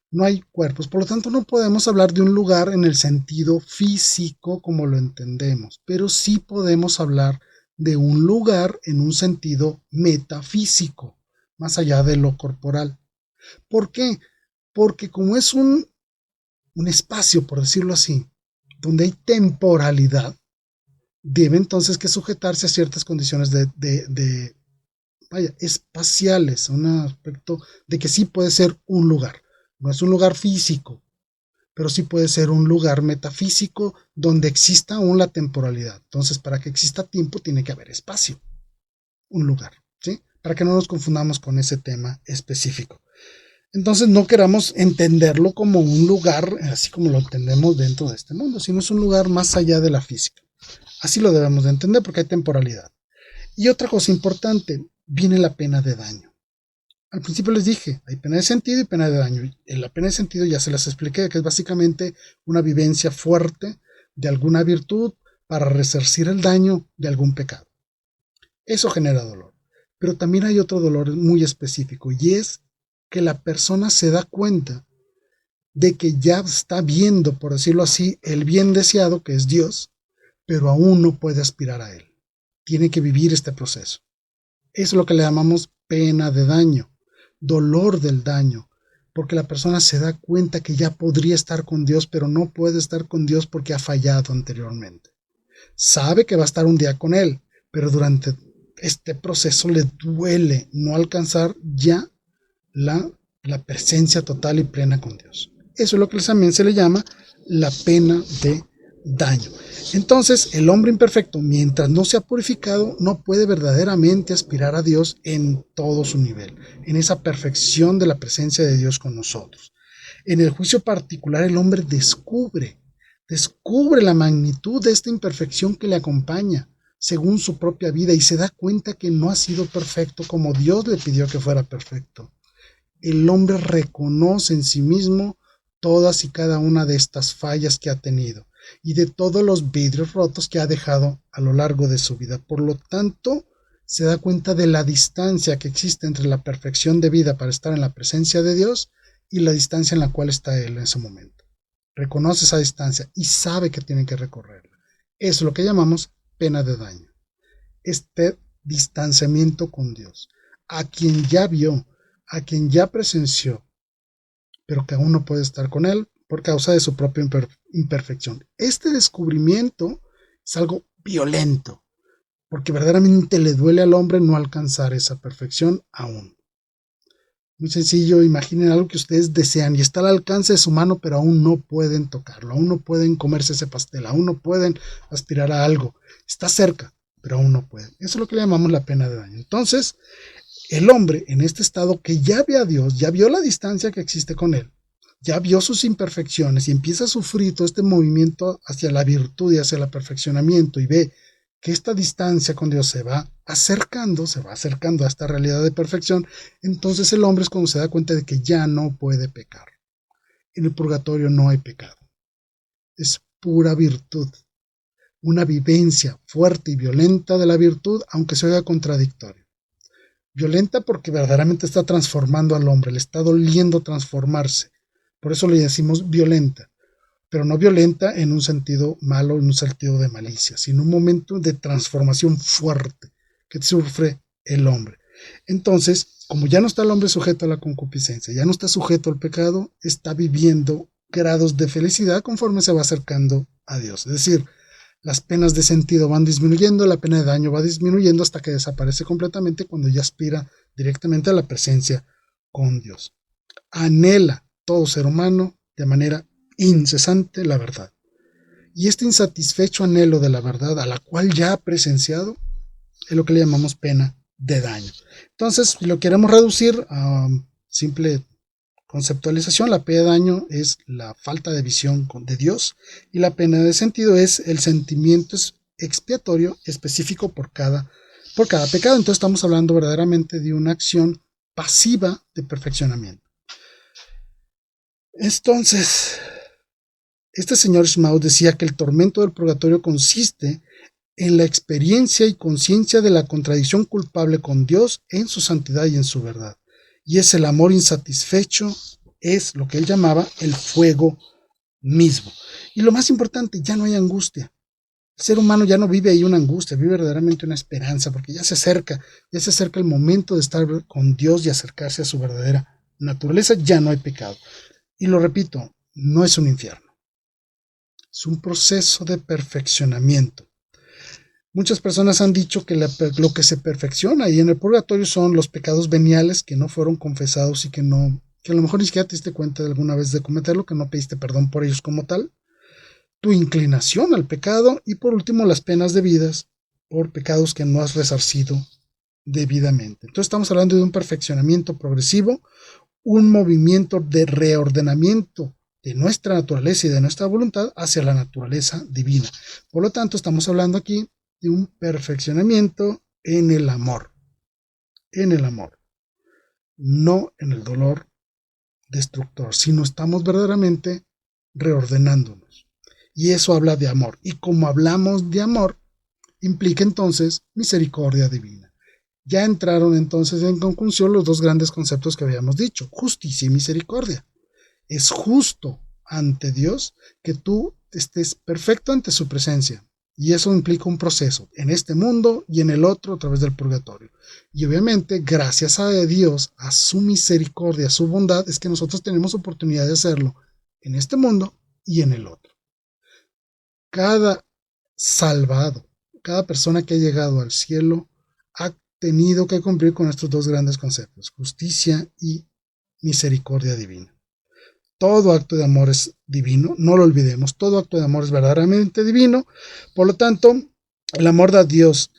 No hay cuerpos, por lo tanto no podemos hablar de un lugar en el sentido físico como lo entendemos, pero sí podemos hablar de un lugar en un sentido metafísico, más allá de lo corporal. ¿Por qué? Porque como es un espacio, por decirlo así, donde hay temporalidad, debe entonces que sujetarse a ciertas condiciones espaciales, un aspecto de que sí puede ser un lugar. No es un lugar físico, pero sí puede ser un lugar metafísico donde exista aún la temporalidad. Entonces, para que exista tiempo, tiene que haber espacio, un lugar, ¿sí? Para que no nos confundamos con ese tema específico. Entonces, no queramos entenderlo como un lugar, así como lo entendemos dentro de este mundo, sino es un lugar más allá de la física. Así lo debemos de entender porque hay temporalidad. Y otra cosa importante, viene la pena de daño. Al principio les dije, hay pena de sentido y pena de daño. En la pena de sentido ya se las expliqué, que es básicamente una vivencia fuerte de alguna virtud para resarcir el daño de algún pecado. Eso genera dolor. Pero también hay otro dolor muy específico, y es que la persona se da cuenta de que ya está viendo, por decirlo así, el bien deseado, que es Dios, pero aún no puede aspirar a él. Tiene que vivir este proceso. Eso es lo que le llamamos pena de daño, dolor del daño, porque la persona se da cuenta que ya podría estar con Dios, pero no puede estar con Dios porque ha fallado anteriormente. Sabe que va a estar un día con Él, pero durante este proceso le duele no alcanzar ya la presencia total y plena con Dios. Eso es lo que también se le llama la pena de daño. Entonces, el hombre imperfecto, mientras no se ha purificado, no puede verdaderamente aspirar a Dios en todo su nivel, en esa perfección de la presencia de Dios con nosotros. En el juicio particular, el hombre descubre la magnitud de esta imperfección que le acompaña según su propia vida, y se da cuenta que no ha sido perfecto como Dios le pidió que fuera perfecto. El hombre reconoce en sí mismo todas y cada una de estas fallas que ha tenido y de todos los vidrios rotos que ha dejado a lo largo de su vida. Por lo tanto, se da cuenta de la distancia que existe entre la perfección de vida para estar en la presencia de Dios y la distancia en la cual está él en ese momento. Reconoce esa distancia y sabe que tiene que recorrerla. Eso es lo que llamamos pena de daño. Este distanciamiento con Dios, a quien ya vio, a quien ya presenció, pero que aún no puede estar con él por causa de su propia imperfección. Este descubrimiento es algo violento, porque verdaderamente le duele al hombre no alcanzar esa perfección aún. Muy sencillo, imaginen algo que ustedes desean y está al alcance de su mano, pero aún no pueden tocarlo, aún no pueden comerse ese pastel, aún no pueden aspirar a algo. Está cerca, pero aún no pueden. Eso es lo que le llamamos la pena de daño. Entonces, el hombre en este estado que ya ve a Dios, ya vio la distancia que existe con él, ya vio sus imperfecciones y empieza a sufrir todo este movimiento hacia la virtud y hacia el perfeccionamiento, y ve que esta distancia con Dios se va acercando a esta realidad de perfección. Entonces el hombre es cuando se da cuenta de que ya no puede pecar. En el purgatorio no hay pecado, es pura virtud, una vivencia fuerte y violenta de la virtud, aunque se oiga contradictorio. Violenta porque verdaderamente está transformando al hombre, le está doliendo transformarse, por eso le decimos violenta. pero no violenta en un sentido malo, en un sentido de malicia, sino un momento de transformación fuerte que sufre el hombre. Entonces, como ya no está el hombre sujeto a la concupiscencia, ya no está sujeto al pecado, está viviendo grados de felicidad conforme se va acercando a Dios. Es decir, las penas de sentido van disminuyendo, la pena de daño va disminuyendo hasta que desaparece completamente cuando ya aspira directamente a la presencia con Dios. Anhela todo ser humano de manera incesante la verdad. Y este insatisfecho anhelo de la verdad a la cual ya ha presenciado es lo que le llamamos pena de daño. Entonces, si lo queremos reducir a simple conceptualización, la pena de daño es la falta de visión de Dios y la pena de sentido es el sentimiento expiatorio específico por cada pecado. Entonces estamos hablando verdaderamente de una acción pasiva de perfeccionamiento. Entonces, este señor Schmaus decía que el tormento del purgatorio consiste en la experiencia y conciencia de la contradicción culpable con Dios en su santidad y en su verdad. Y es el amor insatisfecho, es lo que él llamaba el fuego mismo. Y lo más importante, ya no hay angustia. El ser humano ya no vive ahí una angustia, vive verdaderamente una esperanza, porque ya se acerca el momento de estar con Dios y acercarse a su verdadera naturaleza, ya no hay pecado. Y lo repito, no es un infierno, es un proceso de perfeccionamiento. Muchas personas han dicho que lo que se perfecciona ahí en el purgatorio son los pecados veniales que no fueron confesados y que a lo mejor ni siquiera te diste cuenta de alguna vez de cometerlo, que no pediste perdón por ellos como tal, tu inclinación al pecado y por último las penas debidas por pecados que no has resarcido debidamente. Entonces estamos hablando de un perfeccionamiento progresivo, un movimiento de reordenamiento de nuestra naturaleza y de nuestra voluntad hacia la naturaleza divina. Por lo tanto, estamos hablando aquí de un perfeccionamiento en el amor, no en el dolor destructor, sino estamos verdaderamente reordenándonos. Y eso habla de amor. Y como hablamos de amor, implica entonces misericordia divina. Ya entraron entonces en conjunción los dos grandes conceptos que habíamos dicho, justicia y misericordia. Es justo ante Dios que tú estés perfecto ante su presencia. Y eso implica un proceso en este mundo y en el otro a través del purgatorio. Y obviamente, gracias a Dios, a su misericordia, a su bondad, es que nosotros tenemos oportunidad de hacerlo en este mundo y en el otro. Cada salvado, cada persona que ha llegado al cielo ha tenido que cumplir con estos dos grandes conceptos, justicia y misericordia divina. Todo acto de amor es divino, no lo olvidemos, todo acto de amor es verdaderamente divino, por lo tanto, el amor de Dios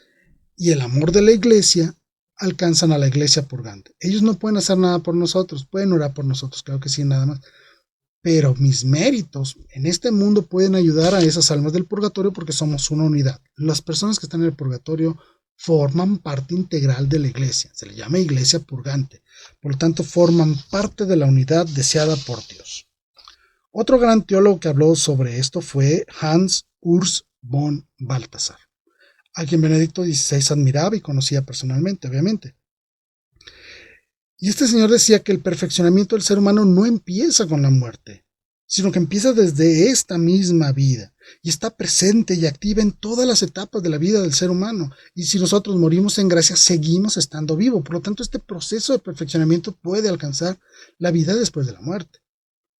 y el amor de la iglesia alcanzan a la iglesia purgante. Ellos no pueden hacer nada por nosotros, pueden orar por nosotros, claro que sí, nada más, pero mis méritos en este mundo pueden ayudar a esas almas del purgatorio porque somos una unidad. Las personas que están en el purgatorio forman parte integral de la iglesia, se le llama iglesia purgante, por lo tanto forman parte de la unidad deseada por Dios. Otro gran teólogo que habló sobre esto fue Hans Urs von Balthasar, a quien Benedicto XVI admiraba y conocía personalmente, obviamente. Y este señor decía que el perfeccionamiento del ser humano no empieza con la muerte, sino que empieza desde esta misma vida y está presente y activa en todas las etapas de la vida del ser humano. Y si nosotros morimos en gracia, seguimos estando vivos. Por lo tanto, este proceso de perfeccionamiento puede alcanzar la vida después de la muerte.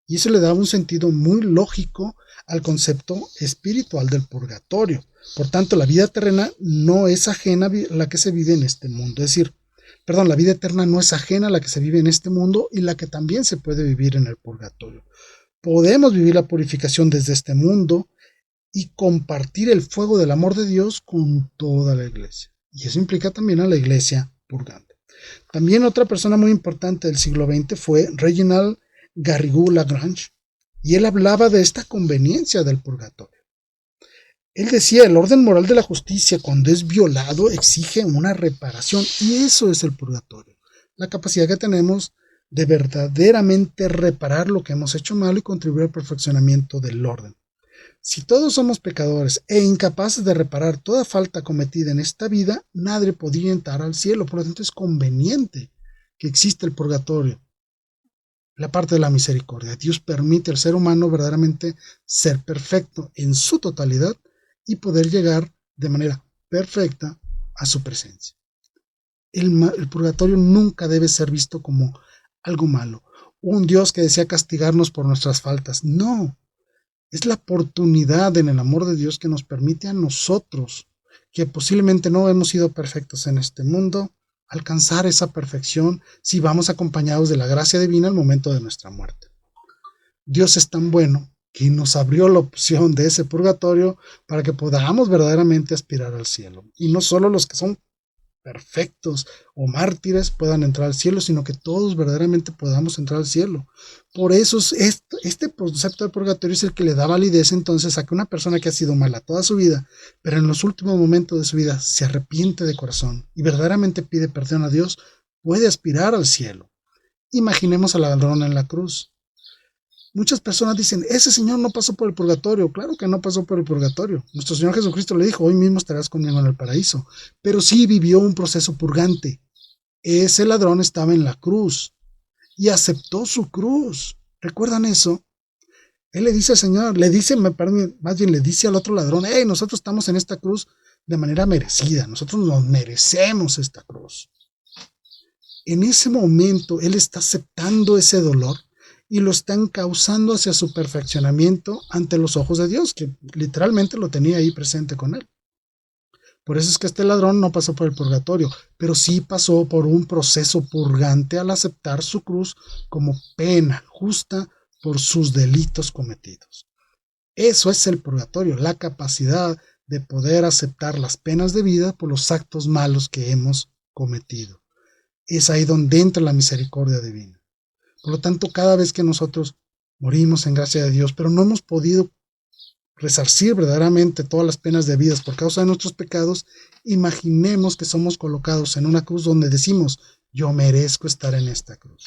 Y eso le da un sentido muy lógico al concepto espiritual del purgatorio. Por tanto, la vida terrena no es ajena a la que se vive en este mundo. Es decir, la vida eterna no es ajena a la que se vive en este mundo y la que también se puede vivir en el purgatorio. Podemos vivir la purificación desde este mundo y compartir el fuego del amor de Dios con toda la iglesia. Y eso implica también a la iglesia purgante. También otra persona muy importante del siglo XX fue Reginald Garrigou-Lagrange, y él hablaba de esta conveniencia del purgatorio. Él decía, el orden moral de la justicia, cuando es violado, exige una reparación, y eso es el purgatorio. La capacidad que tenemos de verdaderamente reparar lo que hemos hecho mal y contribuir al perfeccionamiento del orden. Si todos somos pecadores e incapaces de reparar toda falta cometida en esta vida, nadie podría entrar al cielo. Por lo tanto, es conveniente que exista el purgatorio. la parte de la misericordia. Dios permite al ser humano verdaderamente ser perfecto en su totalidad y poder llegar de manera perfecta a su presencia. El purgatorio nunca debe ser visto como algo malo, un Dios que desea castigarnos por nuestras faltas. No, es la oportunidad en el amor de Dios que nos permite a nosotros, que posiblemente no hemos sido perfectos en este mundo, alcanzar esa perfección si vamos acompañados de la gracia divina al momento de nuestra muerte. Dios es tan bueno que nos abrió la opción de ese purgatorio para que podamos verdaderamente aspirar al cielo. Y no solo los que son perfectos o mártires puedan entrar al cielo, sino que todos verdaderamente podamos entrar al cielo. Por eso este concepto de purgatorio es el que le da validez entonces a que una persona que ha sido mala toda su vida, pero en los últimos momentos de su vida se arrepiente de corazón y verdaderamente pide perdón a Dios, puede aspirar al cielo. Imaginemos al ladrón en la cruz. Muchas personas dicen, ese señor no pasó por el purgatorio. Claro que no pasó por el purgatorio. Nuestro Señor Jesucristo le dijo, hoy mismo estarás conmigo en el paraíso. Pero sí vivió un proceso purgante. Ese ladrón estaba en la cruz y aceptó su cruz. ¿Recuerdan eso? Él le dice al Señor, más bien le dice al otro ladrón, hey, nosotros estamos en esta cruz de manera merecida. Nosotros nos merecemos esta cruz. En ese momento, Él está aceptando ese dolor y lo están causando hacia su perfeccionamiento ante los ojos de Dios, que literalmente lo tenía ahí presente con él. Por eso es que este ladrón no pasó por el purgatorio, pero sí pasó por un proceso purgante al aceptar su cruz como pena justa por sus delitos cometidos. Eso es el purgatorio, la capacidad de poder aceptar las penas de vida por los actos malos que hemos cometido. Es ahí donde entra la misericordia divina. Por lo tanto, cada vez que nosotros morimos en gracia de Dios, pero no hemos podido resarcir verdaderamente todas las penas debidas por causa de nuestros pecados, imaginemos que somos colocados en una cruz donde decimos, yo merezco estar en esta cruz.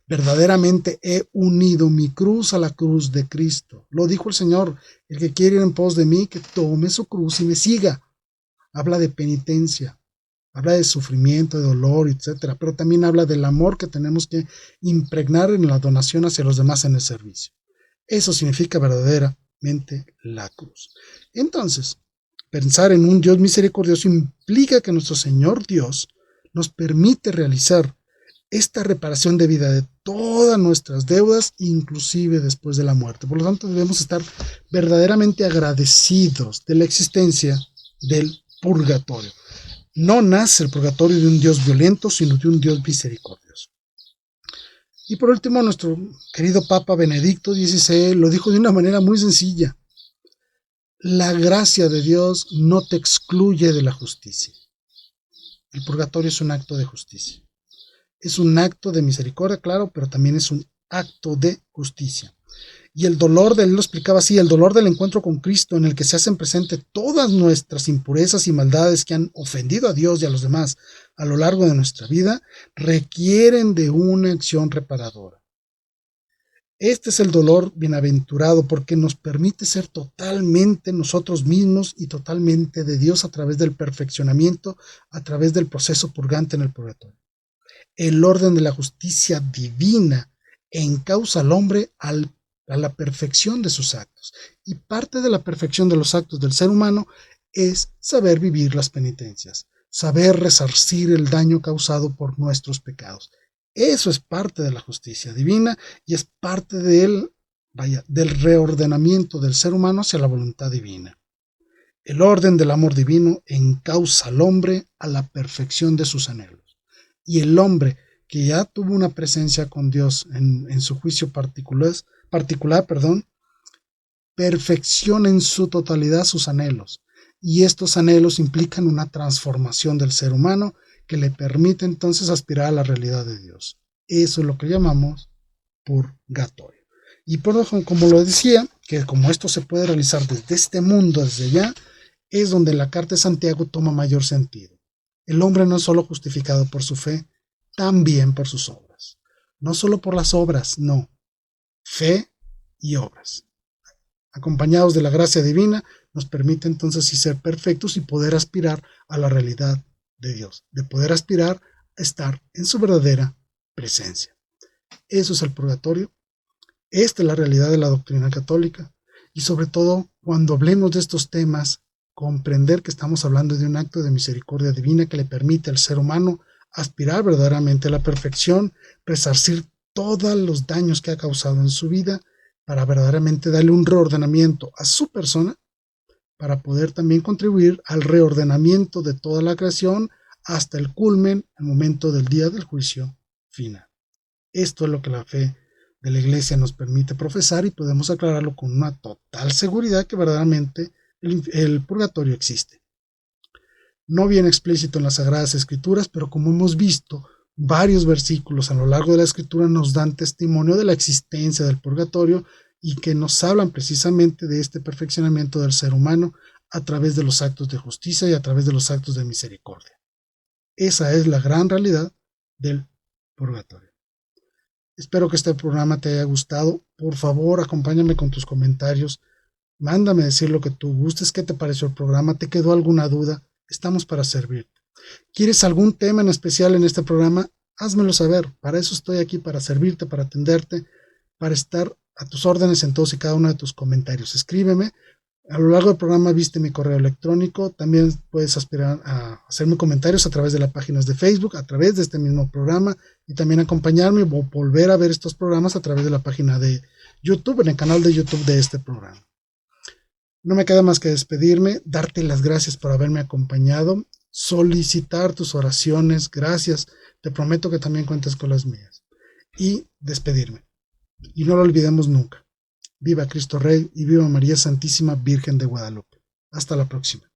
Verdaderamente he unido mi cruz a la cruz de Cristo. Lo dijo el Señor, el que quiere ir en pos de mí, que tome su cruz y me siga. Habla de penitencia. Habla de sufrimiento, de dolor, etcétera, pero también habla del amor que tenemos que impregnar en la donación hacia los demás en el servicio. Eso significa verdaderamente la cruz. Entonces, pensar en un Dios misericordioso implica que nuestro Señor Dios nos permite realizar esta reparación de vida de todas nuestras deudas, inclusive después de la muerte. Por lo tanto, debemos estar verdaderamente agradecidos de la existencia del purgatorio. No nace el purgatorio de un Dios violento, sino de un Dios misericordioso. Y por último, nuestro querido Papa Benedicto XVI lo dijo de una manera muy sencilla. La gracia de Dios no te excluye de la justicia. El purgatorio es un acto de justicia. Es un acto de misericordia, claro, pero también es un acto de justicia. Y el dolor él lo explicaba así, el dolor del encuentro con Cristo en el que se hacen presente todas nuestras impurezas y maldades que han ofendido a Dios y a los demás a lo largo de nuestra vida, requieren de una acción reparadora. Este es el dolor bienaventurado porque nos permite ser totalmente nosotros mismos y totalmente de Dios a través del perfeccionamiento, a través del proceso purgante en el purgatorio. El orden de la justicia divina encausa al hombre a la perfección de sus actos. Y parte de la perfección de los actos del ser humano es saber vivir las penitencias, saber resarcir el daño causado por nuestros pecados. Eso es parte de la justicia divina y es parte del reordenamiento del ser humano hacia la voluntad divina. El orden del amor divino encausa al hombre a la perfección de sus anhelos. Y el hombre que ya tuvo una presencia con Dios en su juicio particular, perfecciona en su totalidad sus anhelos. Y estos anhelos implican una transformación del ser humano que le permite entonces aspirar a la realidad de Dios. Eso es lo que llamamos purgatorio. Y por eso, como lo decía, que como esto se puede realizar desde este mundo, desde ya, es donde la carta de Santiago toma mayor sentido. El hombre no es solo justificado por su fe, también por sus obras. No solo por las obras, no. Fe y obras. Acompañados de la gracia divina, nos permite entonces ser perfectos y poder aspirar a la realidad de Dios, de poder aspirar a estar en su verdadera presencia. Eso es el purgatorio. Esta es la realidad de la doctrina católica. Y sobre todo, cuando hablemos de estos temas, comprender que estamos hablando de un acto de misericordia divina que le permite al ser humano aspirar verdaderamente a la perfección, resarcir todos los daños que ha causado en su vida, para verdaderamente darle un reordenamiento a su persona, para poder también contribuir al reordenamiento de toda la creación hasta el culmen, el momento del día del juicio final. Esto es lo que la fe de la Iglesia nos permite profesar y podemos aclararlo con una total seguridad que verdaderamente el purgatorio existe. No viene explícito en las Sagradas Escrituras, pero como hemos visto, varios versículos a lo largo de la Escritura nos dan testimonio de la existencia del purgatorio y que nos hablan precisamente de este perfeccionamiento del ser humano a través de los actos de justicia y a través de los actos de misericordia. Esa es la gran realidad del purgatorio. Espero que este programa te haya gustado. Por favor, acompáñame con tus comentarios. Mándame decir lo que tú gustes, qué te pareció el programa, te quedó alguna duda. Estamos para servirte. ¿Quieres algún tema en especial en este programa? Házmelo saber. Para eso estoy aquí, para servirte, para atenderte, para estar a tus órdenes en todos y cada uno de tus comentarios. Escríbeme. A lo largo del programa viste mi correo electrónico. También puedes aspirar a hacerme comentarios a través de las páginas de Facebook, a través de este mismo programa, y también acompañarme o volver a ver estos programas a través de la página de YouTube, en el canal de YouTube de este programa. No me queda más que despedirme, darte las gracias por haberme acompañado, solicitar tus oraciones, gracias, te prometo que también cuentas con las mías, y despedirme. Y no lo olvidemos nunca. Viva Cristo Rey y viva María Santísima Virgen de Guadalupe. Hasta la próxima.